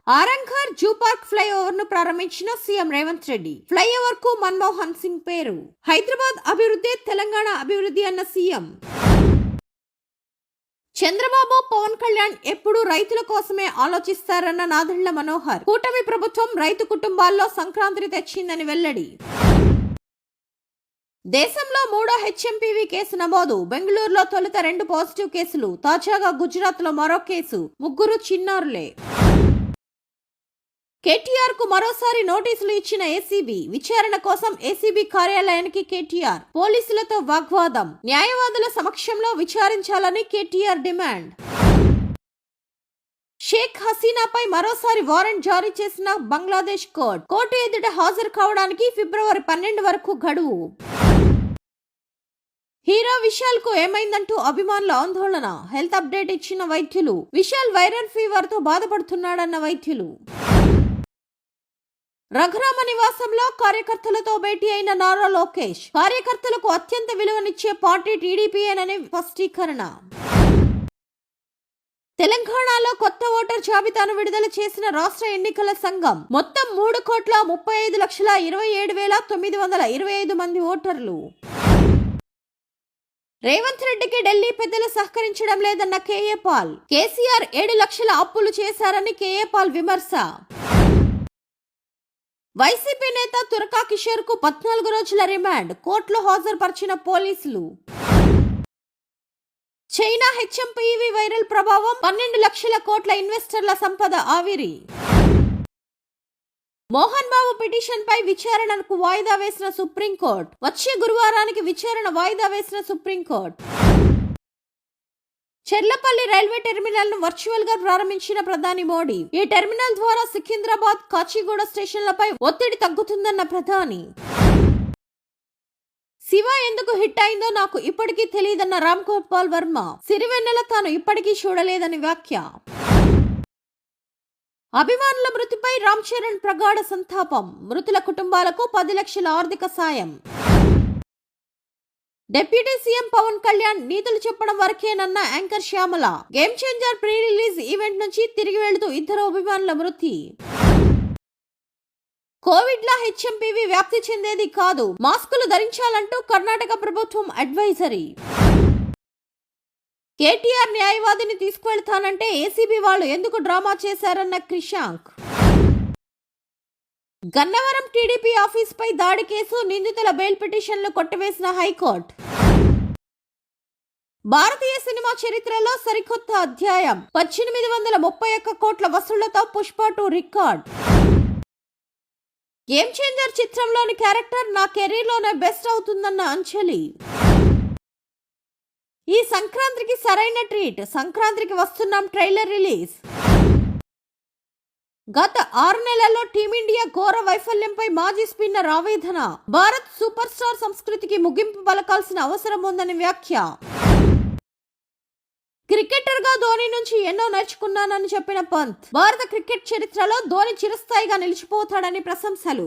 Aramghar zoo park flyover ను ప్రారంభించిన CM Revanth Reddy. Flyover కు మన్మోహన్ సింగ్ పేరు. హైదరాబాద్ అభివృద్ధి తెలంగాణ అభివృద్ధి అన్న సీఎం. చంద్రబాబు పవన్ కళ్యాణ్ ఎప్పుడు రైతుల కోసమే ఆలోచిస్తారన్న నాదెండ్ల మనోహర్. కూటమి ప్రభుత్వం రైతు కుటుంబాల్లో సంక్రాంతి తెచ్చిందని వెల్లడి. దేశంలో 3వ హెచ్ఎంపీవీ కేసు నమోదు. బెంగళూరులో తొలుత 2 పాజిటివ్ కేసులు. తాజాగా గుజరాత్ లో మరో కేసు. 3 చిన్నారులే. కేటీఆర్ కు మరోసారి నోటీసులు ఇచ్చిన ఏసీబీ. విచారణ కోసం ఏసీబీ కార్యాలయానికి కేటీఆర్. పోలీసులతో వాగ్వాదం. న్యాయవాదుల సమక్షంలో విచారించాలని కేటీఆర్ డిమాండ్. షేక్ హసీనాపై మరోసారి వారెంట్ జారీ చేసిన బంగ్లాదేశ్ కోర్టు ఎదుట హాజరు కావడానికి ఫిబ్రవరి 12 వరకు గడువు. హీరో విశాల్ కు ఏమైందంటూ అభిమానుల ఆందోళన. హెల్త్ అప్డేట్ ఇచ్చిన వైద్యులు. విశాల్ వైరల్ ఫీవర్ తో బాధపడుతున్నాడన్న వైద్యులు. రఘురామ నివాసంలో కార్యకర్తలతో భేటీ అయిన నారా లోకేష్. కార్యకర్తలకు అత్యంత విలువనిచ్చే పార్టీ టీడీపీయేనని స్పష్టీకరణ. తెలంగాణలో కొత్త ఓటర్ జాబితాను విడుదల చేసిన రాష్ట్ర ఎన్నికల సంఘం. మొత్తం 3,35,27,925 మంది ఓటర్లు. రేవంత్ రెడ్డికి ఢిల్లీ పెద్దలు సహకరించడం లేదన్న కేఏ పాల్. కేసీఆర్ 7 లక్షల అప్పులు చేశారని కేఏ పాల్ విమర్శ. వైసీపీ నేత తురకా కిషోర్ కు 14 రోజుల రిమాండ్. కోర్టులో హాజరుపరిచిన పోలీసులు. చైనా హెచ్ఎంపీవీ వైరల్ ప్రభావం. 12 లక్షల కోట్ల ఇన్వెస్టర్ల సంపద ఆవిరి. మోహన్ బాబు పిటిషన్ పై విచారణకు వాయిదా వేసిన సుప్రీంకోర్టు. వచ్చే గురువారానికి విచారణ వాయిదా వేసిన సుప్రీంకోర్టు. చెర్లపల్లి రైల్వే టెర్మినల్ ను వర్చువల్ గా ప్రారంభించిన ప్రధాని మోడీ. ఈ టెర్మినల్ ద్వారా సికింద్రాబాద్, కాచిగూడ స్టేషన్లపై ఒత్తిడి తగ్గుతుందన్న ప్రధాని. శివ ఎందుకు హిట్ అయిందో నాకు ఇప్పటికీ తెలియదన్న రామ్ గోపాల్ వర్మ. సిరివెన్నెల తాను ఇప్పటికీ చూడలేదని వ్యాఖ్య. అభిమానుల మృతిపై రామ్ చరణ్ ప్రగాఢ సంతాపం. మృతుల కుటుంబాలకు 10 లక్షల ఆర్థిక సాయం. డిప్యూటీ సీఎం పవన్ కళ్యాణ్ నీతులు చెప్పడం వరకేనన్న anchor Shyamala. Game changer pre release event నుంచి తిరిగి వెళుతూ 2 అభిమానుల మృతి. కోవిడ్ లా హెచ్ఎంపీవీ వ్యాప్తి చెందేది కాదు, మాస్కులు ధరించాలంటూ కర్ణాటక ప్రభుత్వం అడ్వైజరీ. కేటీఆర్ న్యాయవాదిని తీసుకువెళ్తానంటే ఏసీబీ వాళ్ళు ఎందుకు డ్రామా చేశారన్న క్రిషాంక్. గన్నవరం టీడీపీ ఆఫీస్ పై దాడి కేసు. నిందితుల బెయిల్ పిటిషన్లు కొట్టివేసిన హైకోర్టు. భారతీయ సినిమా చరిత్రలో సరికొత్త అధ్యాయం. 1831 కోట్ల వసూళ్లతో పుష్ప 2 రికార్డ్. గేమ్ చేంజర్ చిత్రంలోని క్యారెక్టర్ నా కెరీర్ లోనే బెస్ట్ అవుతుందన్న అంజలి. ఈ సంక్రాంతికి సరైన ట్రీట్. సంక్రాంతికి వస్తున్నాం ట్రైలర్ రిలీజ్. గత 6 నెలల్లో టీమిండియా ఘోర వైఫల్యంపై మాజీ స్పిన్నర్ ఆవేదన. భారత్ సూపర్ స్టార్ సంస్కృతికి ముగింపు పలకాల్సిన అవసరం ఉందని వ్యాఖ్య. క్రికెటర్ గా ధోని నుంచి ఎన్నో నేర్చుకున్నానని చెప్పిన పంత్. భారత క్రికెట్ చరిత్రలో ధోని చిరస్థాయిగా నిలిచిపోతాడని ప్రశంసలు.